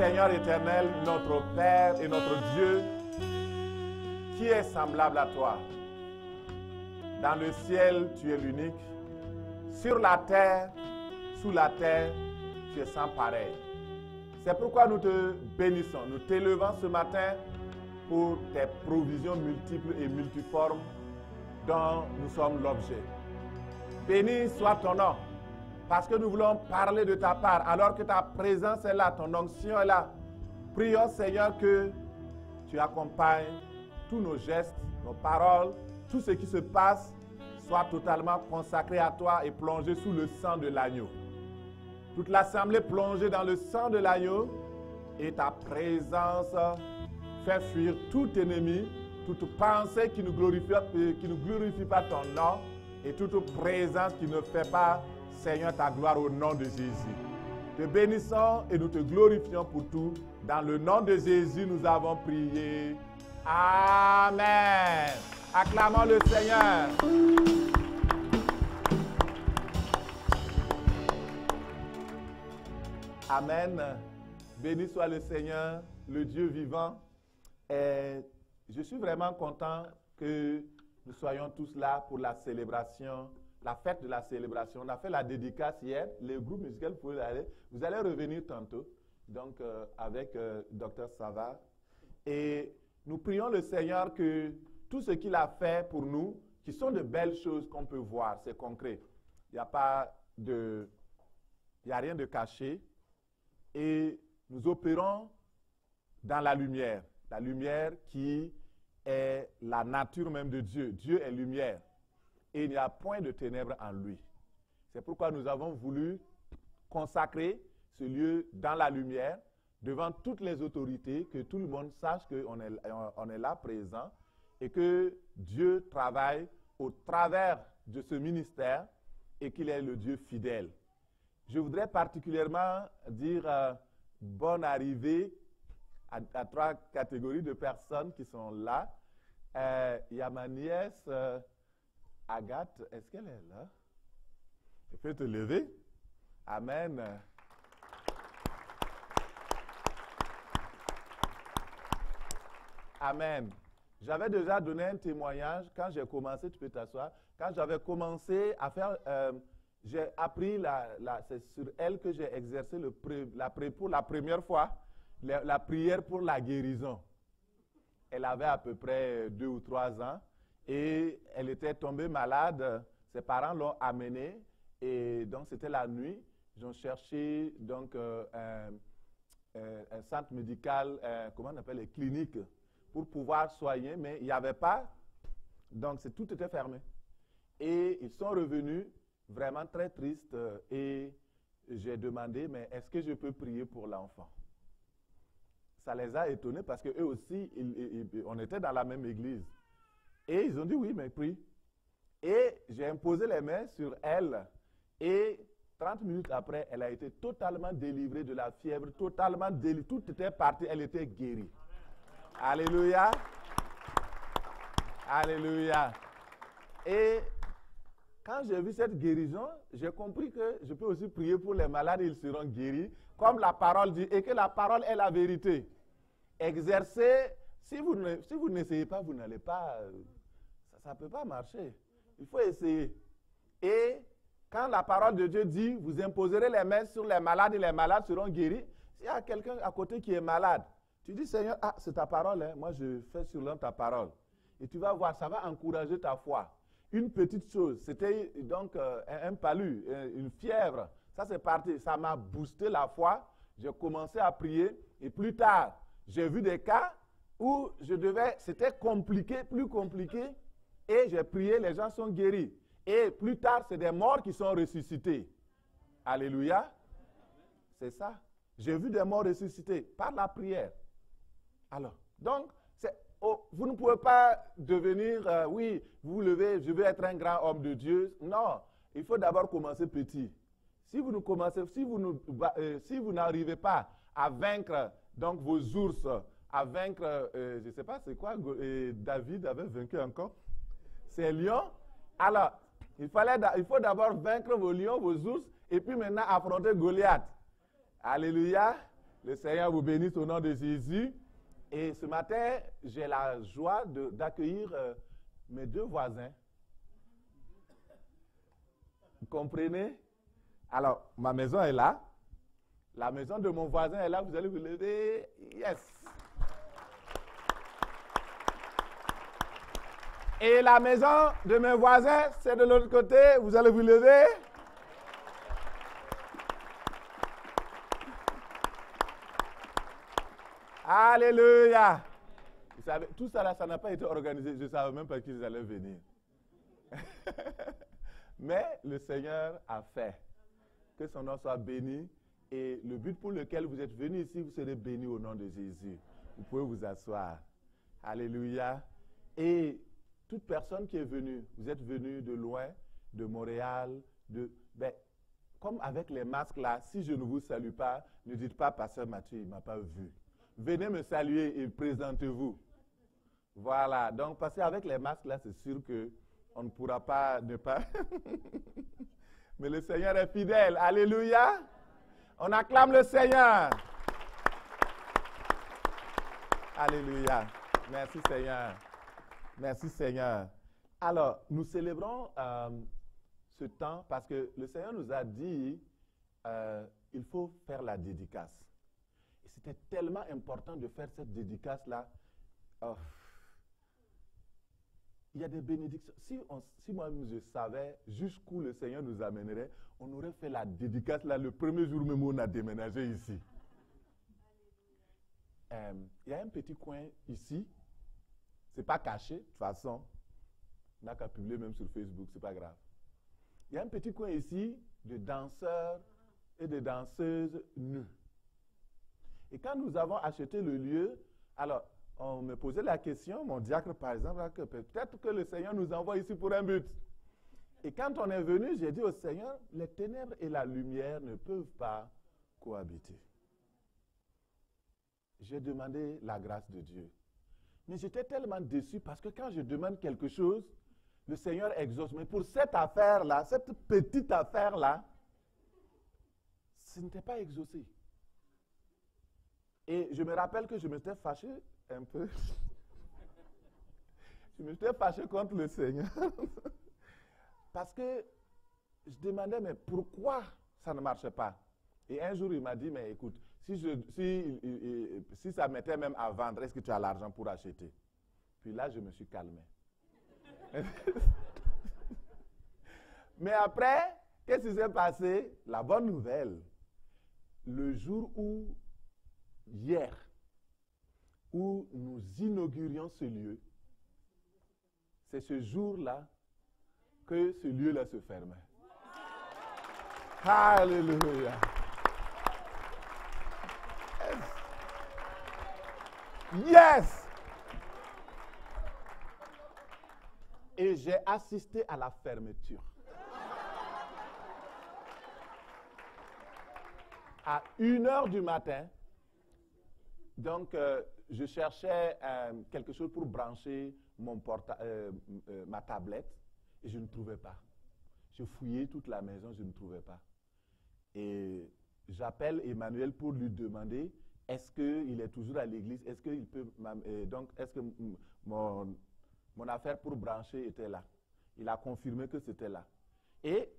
Seigneur éternel, notre Père et notre Dieu, qui est semblable à toi? Dans le ciel, tu es l'unique. Sur la terre, sous la terre, tu es sans pareil. C'est pourquoi nous te bénissons. Nous t'élevons ce matin pour tes provisions multiples et multiformes dont nous sommes l'objet. Béni soit ton nom, parce que nous voulons parler de ta part, alors que ta présence est là, ton onction est là. Prions, Seigneur, que tu accompagnes tous nos gestes, nos paroles, tout ce qui se passe soit totalement consacré à toi et plongé sous le sang de l'agneau. Toute l'assemblée plongée dans le sang de l'agneau et ta présence fait fuir tout ennemi, toute pensée qui ne glorifie pas ton nom et toute présence qui ne fait pas, Seigneur, ta gloire au nom de Jésus. Te bénissons et nous te glorifions pour tout. Dans le nom de Jésus, nous avons prié. Amen. Acclamons le Seigneur. Amen. Béni soit le Seigneur, le Dieu vivant. Et je suis vraiment content que nous soyons tous là pour la célébration, la fête de la célébration. On a fait la dédicace hier. Les groupes musicaux, vous allez revenir tantôt, donc avec Dr Sava. Et nous prions le Seigneur que tout ce qu'il a fait pour nous, qui sont de belles choses qu'on peut voir, c'est concret. Il n'y a rien de caché. Et nous opérons dans la lumière qui est la nature même de Dieu. Dieu est lumière et il n'y a point de ténèbres en lui. C'est pourquoi nous avons voulu consacrer ce lieu dans la lumière devant toutes les autorités, que tout le monde sache qu'on est là présent et que Dieu travaille au travers de ce ministère et qu'il est le Dieu fidèle. Je voudrais particulièrement dire bonne arrivée à trois catégories de personnes qui sont là. Il y a ma nièce Agathe. Est-ce qu'elle est là? Tu peux te lever? Amen. Amen. J'avais déjà donné un témoignage quand j'ai commencé, tu peux t'asseoir, quand j'avais commencé à faire... j'ai appris, c'est sur elle que j'ai exercé pour la première fois, la prière pour la guérison. Elle avait à peu près 2 ou 3 ans et elle était tombée malade. Ses parents l'ont amenée et donc c'était la nuit. Ils ont cherché donc, un centre médical, comment on appelle les cliniques, pour pouvoir soigner, mais il n'y avait pas, donc tout était fermé. Et ils sont revenus vraiment très triste et j'ai demandé, mais est-ce que je peux prier pour l'enfant? Ça les a étonnés parce qu'eux aussi, on était dans la même église. Et ils ont dit oui, mais prie. Et j'ai imposé les mains sur elle et 30 minutes après, elle a été totalement délivrée de la fièvre, totalement délivrée, tout était parti, elle était guérie. Alléluia. Alléluia. Et quand j'ai vu cette guérison, j'ai compris que je peux aussi prier pour les malades, ils seront guéris, comme la parole dit, et que la parole est la vérité. Exercez, si vous n'essayez pas, vous n'allez pas, ça ne peut pas marcher. Il faut essayer. Et quand la parole de Dieu dit, vous imposerez les mains sur les malades et les malades seront guéris, s'il y a quelqu'un à côté qui est malade, tu dis, Seigneur, c'est ta parole, hein? Moi je fais sur ta parole. Et tu vas voir, ça va encourager ta foi. Une petite chose, c'était donc un palu, une fièvre. Ça c'est parti, ça m'a boosté la foi. J'ai commencé à prier et plus tard, j'ai vu des cas où c'était compliqué, plus compliqué, et j'ai prié, les gens sont guéris. Et plus tard, c'est des morts qui sont ressuscités. Alléluia. C'est ça. J'ai vu des morts ressuscités par la prière. Alors, donc, vous ne pouvez pas devenir, oui, vous vous levez, je veux être un grand homme de Dieu. Non, il faut d'abord commencer petit. Si vous n'arrivez pas à vaincre donc vos ours, à vaincre, je ne sais pas c'est quoi, David avait vaincu encore, ces lions. Alors, il faut d'abord vaincre vos lions, vos ours, et puis maintenant affronter Goliath. Alléluia. Le Seigneur vous bénisse au nom de Jésus. Et ce matin, j'ai la joie d'accueillir mes deux voisins. Vous comprenez? Alors, ma maison est là. La maison de mon voisin est là. Vous allez vous lever. Yes! Et la maison de mes voisins, c'est de l'autre côté. Vous allez vous lever. Alléluia. Vous savez, tout ça là, ça n'a pas été organisé. Je ne savais même pas qu'ils allaient venir. Mais le Seigneur a fait. Que son nom soit béni. Et le but pour lequel vous êtes venus ici, vous serez bénis au nom de Jésus. Vous pouvez vous asseoir. Alléluia. Et toute personne qui est venue, vous êtes venus de loin, de Montréal, comme avec les masques là, si je ne vous salue pas, ne dites pas, Pasteur Mathieu, il ne m'a pas vu. Venez me saluer et présentez-vous. Voilà. Donc, parce qu'avec les masques là, c'est sûr qu'on ne pourra pas ne pas. Mais le Seigneur est fidèle. Alléluia. On acclame le Seigneur. Alléluia. Merci Seigneur. Merci Seigneur. Alors, nous célébrons ce temps parce que le Seigneur nous a dit il faut faire la dédicace. Et c'était tellement important de faire cette dédicace-là. Oh. Il y a des bénédictions. Si moi-même je savais jusqu'où le Seigneur nous amènerait, on aurait fait la dédicace là le premier jour même où on a déménagé ici. Il y a un petit coin ici. Ce n'est pas caché, de toute façon. On n'a qu'à publier même sur Facebook, ce n'est pas grave. Il y a un petit coin ici de danseurs et de danseuses nus. Et quand nous avons acheté le lieu, alors, on me posait la question, mon diacre par exemple, que peut-être que le Seigneur nous envoie ici pour un but. Et quand on est venu, j'ai dit au Seigneur, les ténèbres et la lumière ne peuvent pas cohabiter. J'ai demandé la grâce de Dieu. Mais j'étais tellement déçu parce que quand je demande quelque chose, le Seigneur exauce. Mais pour cette affaire-là, cette petite affaire-là, ce n'était pas exaucé. Et je me rappelle que je m'étais fâché un peu. Je m'étais fâché contre le Seigneur. Parce que je demandais, mais pourquoi ça ne marchait pas? Et un jour, il m'a dit, mais écoute, si ça mettait même à vendre, est-ce que tu as l'argent pour acheter? Puis là, je me suis calmé. Mais après, qu'est-ce qui s'est passé? La bonne nouvelle, le jour hier, où nous inaugurions ce lieu, c'est ce jour-là que ce lieu-là se fermait. Alléluia. Yes! Et j'ai assisté à la fermeture. À 1h du matin, donc je cherchais quelque chose pour brancher ma tablette et je ne trouvais pas. Je fouillais toute la maison, je ne trouvais pas. Et j'appelle Emmanuel pour lui demander est-ce qu'il est toujours à l'église, est-ce qu'il peut donc est-ce que mon affaire pour brancher était là. Il a confirmé que c'était là. Et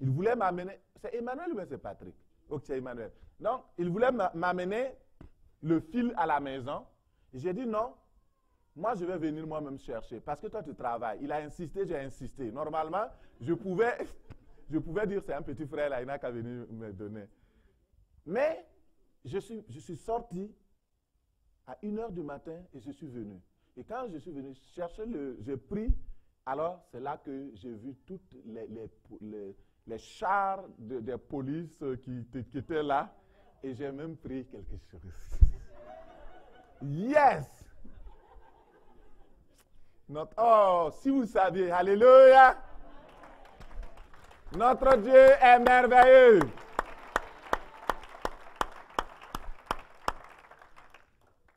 il voulait m'amener, c'est Emmanuel ou bien c'est Patrick? Ok, c'est Emmanuel. Donc, il voulait m'amener le fil à la maison. J'ai dit non, moi je vais venir moi-même chercher parce que toi tu travailles. Il a insisté, j'ai insisté. Normalement, je pouvais dire c'est un petit frère là, il n'a qu'à venir me donner. Mais je suis sorti à 1h du matin et je suis venu. Et quand je suis venu chercher j'ai pris, alors c'est là que j'ai vu toutes les chars des polices qui étaient là et j'ai même pris quelque chose. Yes! Oh, si vous saviez, alléluia! Notre Dieu est merveilleux.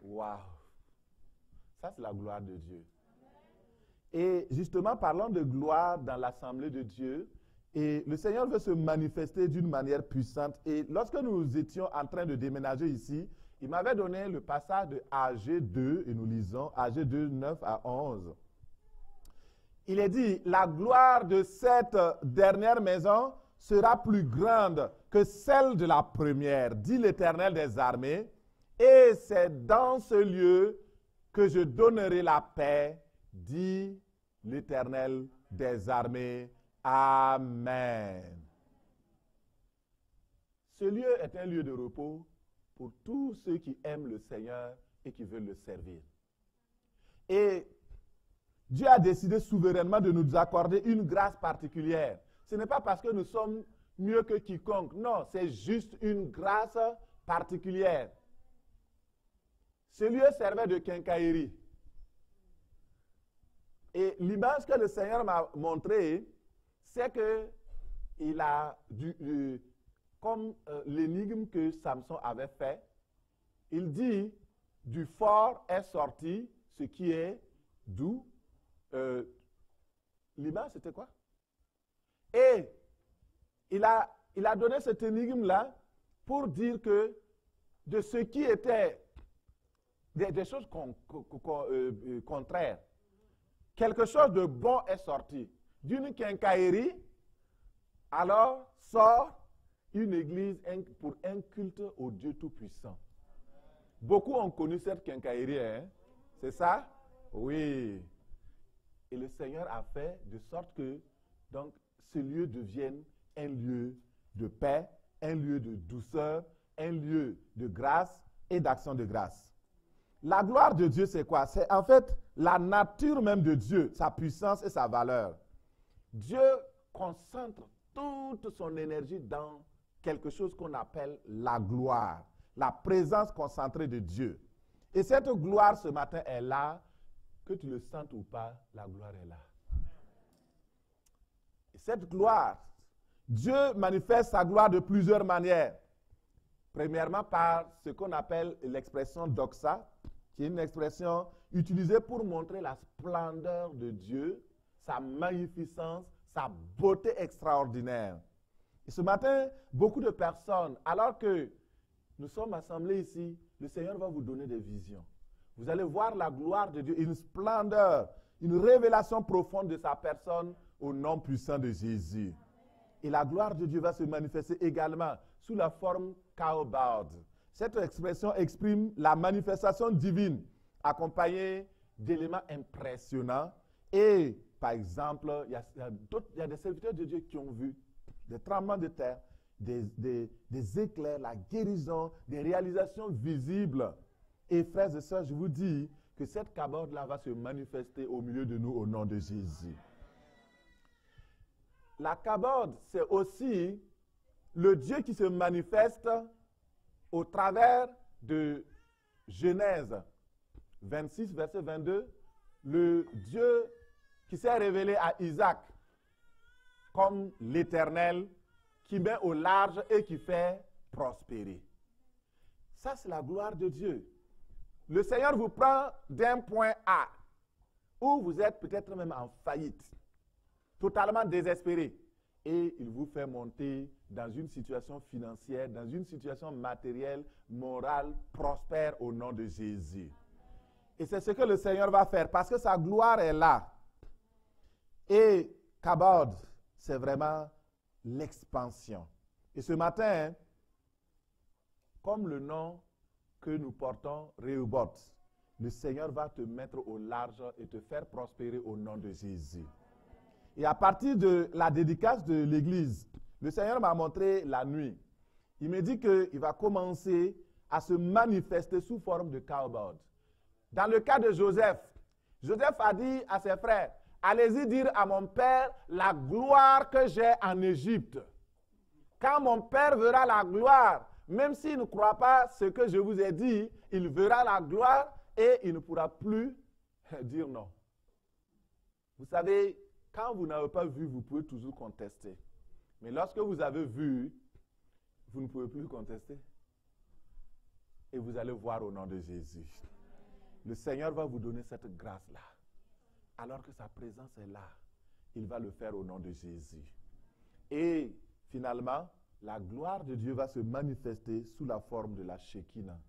Wow! Ça, c'est la gloire de Dieu. Et justement, parlons de gloire dans l'assemblée de Dieu. Et le Seigneur veut se manifester d'une manière puissante. Et lorsque nous étions en train de déménager ici, il m'avait donné le passage de AG 2, et nous lisons AG 2, 9 à 11. Il est dit, la gloire de cette dernière maison sera plus grande que celle de la première, dit l'Éternel des armées, et c'est dans ce lieu que je donnerai la paix, dit l'Éternel des armées. Amen. Ce lieu est un lieu de repos pour tous ceux qui aiment le Seigneur et qui veulent le servir. Et Dieu a décidé souverainement de nous accorder une grâce particulière. Ce n'est pas parce que nous sommes mieux que quiconque. Non, c'est juste une grâce particulière. Ce lieu servait de quincaillerie. Et l'image que le Seigneur m'a montrée, c'est que il a comme l'énigme que Samson avait fait, il dit, du fort est sorti ce qui est doux. L'image, c'était quoi? Et il a donné cette énigme-là pour dire que de ce qui était des choses contraires, quelque chose de bon est sorti. D'une quincaillerie, alors sort une église pour un culte au Dieu Tout-Puissant. Beaucoup ont connu cette quincaillerie, hein? C'est ça? Oui. Et le Seigneur a fait de sorte que donc, ce lieu devienne un lieu de paix, un lieu de douceur, un lieu de grâce et d'action de grâce. La gloire de Dieu, c'est quoi? C'est en fait la nature même de Dieu, sa puissance et sa valeur. Dieu concentre toute son énergie dans quelque chose qu'on appelle la gloire, la présence concentrée de Dieu. Et cette gloire ce matin est là, que tu le sentes ou pas, la gloire est là. Et cette gloire, Dieu manifeste sa gloire de plusieurs manières. Premièrement, par ce qu'on appelle l'expression doxa, qui est une expression utilisée pour montrer la splendeur de Dieu, sa magnificence, sa beauté extraordinaire. Et ce matin, beaucoup de personnes, alors que nous sommes assemblés ici, le Seigneur va vous donner des visions. Vous allez voir la gloire de Dieu, une splendeur, une révélation profonde de sa personne au nom puissant de Jésus. Et la gloire de Dieu va se manifester également sous la forme kaobad. Cette expression exprime la manifestation divine accompagnée d'éléments impressionnants. Et, par exemple, il y a des serviteurs de Dieu qui ont vu des tremblements de terre, des éclairs, la guérison, des réalisations visibles. Et frères et sœurs, je vous dis que cette kabod-là va se manifester au milieu de nous au nom de Jésus. La kabod, c'est aussi le Dieu qui se manifeste au travers de Genèse 26, verset 22, le Dieu qui s'est révélé à Isaac comme l'Éternel qui met au large et qui fait prospérer. Ça, c'est la gloire de Dieu. Le Seigneur vous prend d'un point A, où vous êtes peut-être même en faillite, totalement désespéré, et il vous fait monter dans une situation financière, dans une situation matérielle, morale, prospère au nom de Jésus. Et c'est ce que le Seigneur va faire, parce que sa gloire est là. Et kabod, c'est vraiment l'expansion. Et ce matin, comme le nom que nous portons, Rehoboth, le Seigneur va te mettre au large et te faire prospérer au nom de Jésus. Et à partir de la dédicace de l'église, le Seigneur m'a montré la nuit. Il me dit qu'il va commencer à se manifester sous forme de kaobad. Dans le cas de Joseph, Joseph a dit à ses frères, allez-y dire à mon père la gloire que j'ai en Égypte. Quand mon père verra la gloire, même s'il ne croit pas ce que je vous ai dit, il verra la gloire et il ne pourra plus dire non. Vous savez, quand vous n'avez pas vu, vous pouvez toujours contester. Mais lorsque vous avez vu, vous ne pouvez plus contester. Et vous allez voir au nom de Jésus. Le Seigneur va vous donner cette grâce-là. Alors que sa présence est là, il va le faire au nom de Jésus. Et finalement, la gloire de Dieu va se manifester sous la forme de la Shekinah.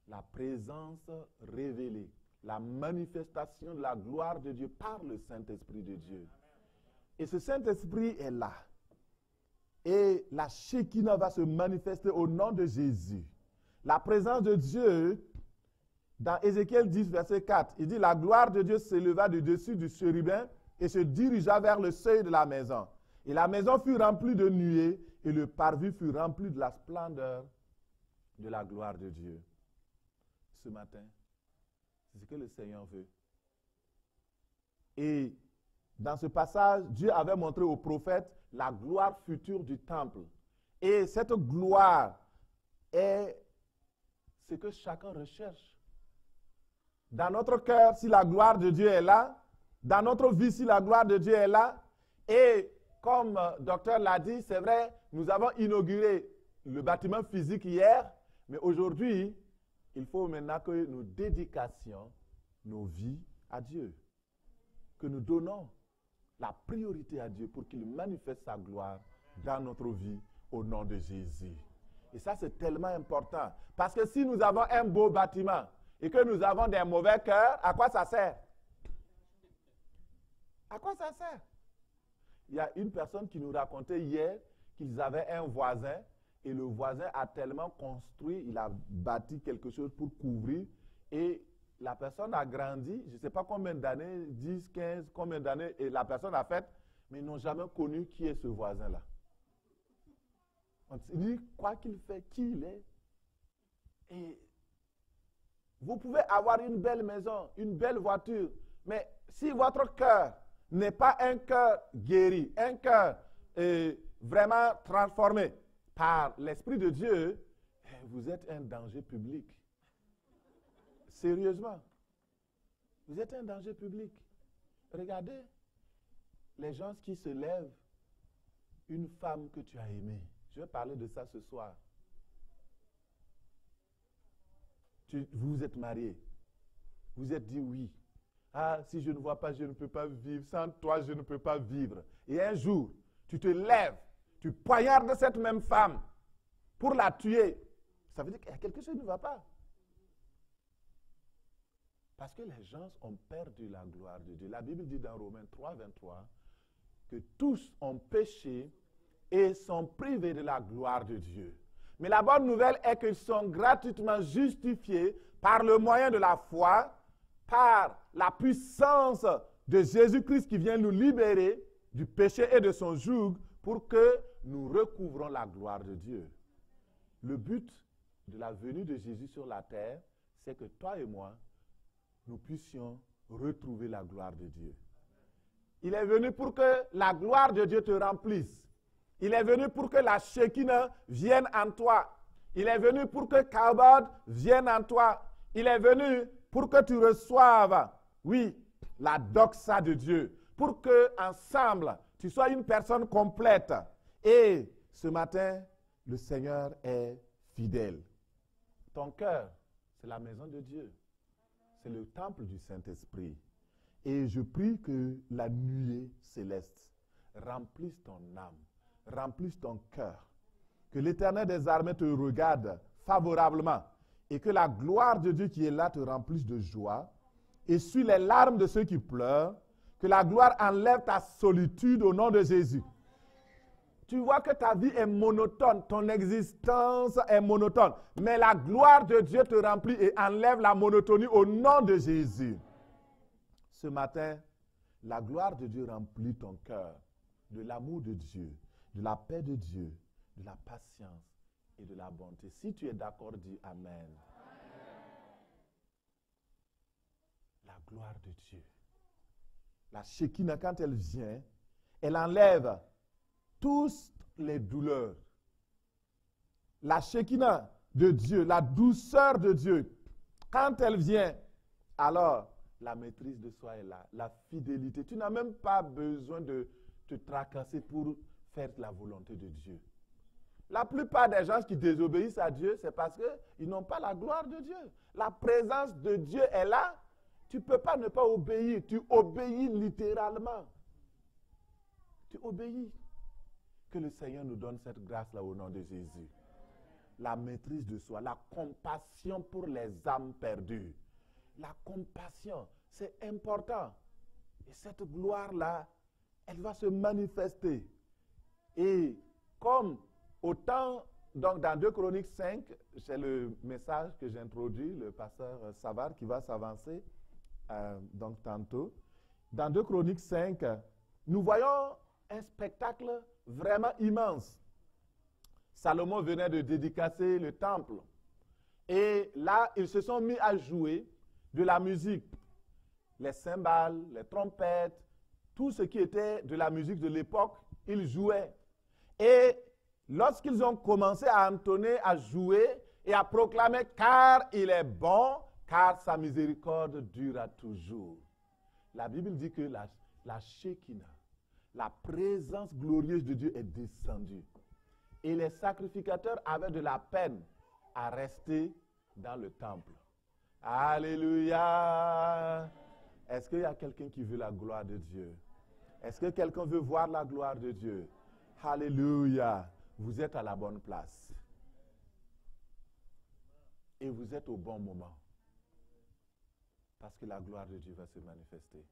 La présence révélée, la manifestation de la gloire de Dieu par le Saint-Esprit de Dieu. Et ce Saint-Esprit est là. Et la Shekinah va se manifester au nom de Jésus. La présence de Dieu, dans Ézéchiel 10, verset 4, il dit, la gloire de Dieu s'éleva du dessus du chérubin et se dirigea vers le seuil de la maison. Et la maison fut remplie de nuées et le parvis fut rempli de la splendeur de la gloire de Dieu. Ce matin, c'est ce que le Seigneur veut. Et dans ce passage, Dieu avait montré aux prophètes la gloire future du temple. Et cette gloire est ce que chacun recherche. Dans notre cœur, si la gloire de Dieu est là, dans notre vie, si la gloire de Dieu est là, et comme le docteur l'a dit, c'est vrai, nous avons inauguré le bâtiment physique hier, mais aujourd'hui, il faut maintenant que nous dédications nos vies à Dieu, que nous donnons la priorité à Dieu pour qu'il manifeste sa gloire dans notre vie au nom de Jésus. Et ça, c'est tellement important. Parce que si nous avons un beau bâtiment et que nous avons des mauvais cœurs, à quoi ça sert? À quoi ça sert? Il y a une personne qui nous racontait hier qu'ils avaient un voisin et le voisin a tellement construit, il a bâti quelque chose pour couvrir et la personne a grandi, je ne sais pas combien d'années, 10, 15, combien d'années, et la personne a fait, mais ils n'ont jamais connu qui est ce voisin-là. On se dit, quoi qu'il fait, qui il est. Et vous pouvez avoir une belle maison, une belle voiture, mais si votre cœur n'est pas un cœur guéri, un cœur vraiment transformé par l'Esprit de Dieu, vous êtes un danger public. Sérieusement. Vous êtes un danger public. Regardez les gens qui se lèvent, une femme que tu as aimée. Je vais parler de ça ce soir. Vous êtes mariés. Vous êtes dit oui. Ah, si je ne vois pas, je ne peux pas vivre. Sans toi, je ne peux pas vivre. Et un jour, tu te lèves, tu poignardes cette même femme pour la tuer. Ça veut dire qu'il y a quelque chose qui ne va pas. Parce que les gens ont perdu la gloire de Dieu. La Bible dit dans Romains 3, 23 que tous ont péché et sont privés de la gloire de Dieu. Mais la bonne nouvelle est qu'ils sont gratuitement justifiés par le moyen de la foi, par la puissance de Jésus-Christ qui vient nous libérer du péché et de son joug pour que nous recouvrons la gloire de Dieu. Le but de la venue de Jésus sur la terre, c'est que toi et moi, nous puissions retrouver la gloire de Dieu. Il est venu pour que la gloire de Dieu te remplisse. Il est venu pour que la Shekinah vienne en toi. Il est venu pour que Kabod vienne en toi. Il est venu pour que tu reçoives, oui, la doxa de Dieu. Pour que ensemble, tu sois une personne complète. Et ce matin, le Seigneur est fidèle. Ton cœur, c'est la maison de Dieu. C'est le temple du Saint-Esprit. Et je prie que la nuée céleste remplisse ton âme, remplisse ton cœur. Que l'Éternel des armées te regarde favorablement et que la gloire de Dieu qui est là te remplisse de joie. Essuie les larmes de ceux qui pleurent. Que la gloire enlève ta solitude au nom de Jésus. Tu vois que ta vie est monotone, ton existence est monotone. Mais la gloire de Dieu te remplit et enlève la monotonie au nom de Jésus. Ce matin, la gloire de Dieu remplit ton cœur de l'amour de Dieu, de la paix de Dieu, de la patience et de la bonté. Si tu es d'accord, dis Amen. La gloire de Dieu. La Shekinah, quand elle vient, elle enlève toutes les douleurs. La Shekinah de Dieu, la douceur de Dieu, quand elle vient, alors la maîtrise de soi est là, la fidélité. Tu n'as même pas besoin de te tracasser pour faire la volonté de Dieu. La plupart des gens qui désobéissent à Dieu, c'est parce qu'ils n'ont pas la gloire de Dieu. La présence de Dieu est là. Tu ne peux pas ne pas obéir. Tu obéis littéralement. Tu obéis. Que le Seigneur nous donne cette grâce-là au nom de Jésus. La maîtrise de soi, la compassion pour les âmes perdues. La compassion, c'est important. Et cette gloire-là, elle va se manifester. Et comme au temps, donc dans 2 Chroniques 5, c'est le message que j'introduis, le pasteur Savard qui va s'avancer donc tantôt. Dans 2 Chroniques 5, nous voyons un spectacle vraiment immense. Salomon venait de dédicacer le temple. Et là, ils se sont mis à jouer de la musique. Les cymbales, les trompettes, tout ce qui était de la musique de l'époque, ils jouaient. Et lorsqu'ils ont commencé à entonner, à jouer et à proclamer « Car il est bon, car sa miséricorde dure toujours ». La Bible dit que la Shekinah, la présence glorieuse de Dieu est descendue. Et les sacrificateurs avaient de la peine à rester dans le temple. Alléluia! Est-ce qu'il y a quelqu'un qui veut la gloire de Dieu? Est-ce que quelqu'un veut voir la gloire de Dieu? Alléluia! Vous êtes à la bonne place. Et vous êtes au bon moment. Parce que la gloire de Dieu va se manifester.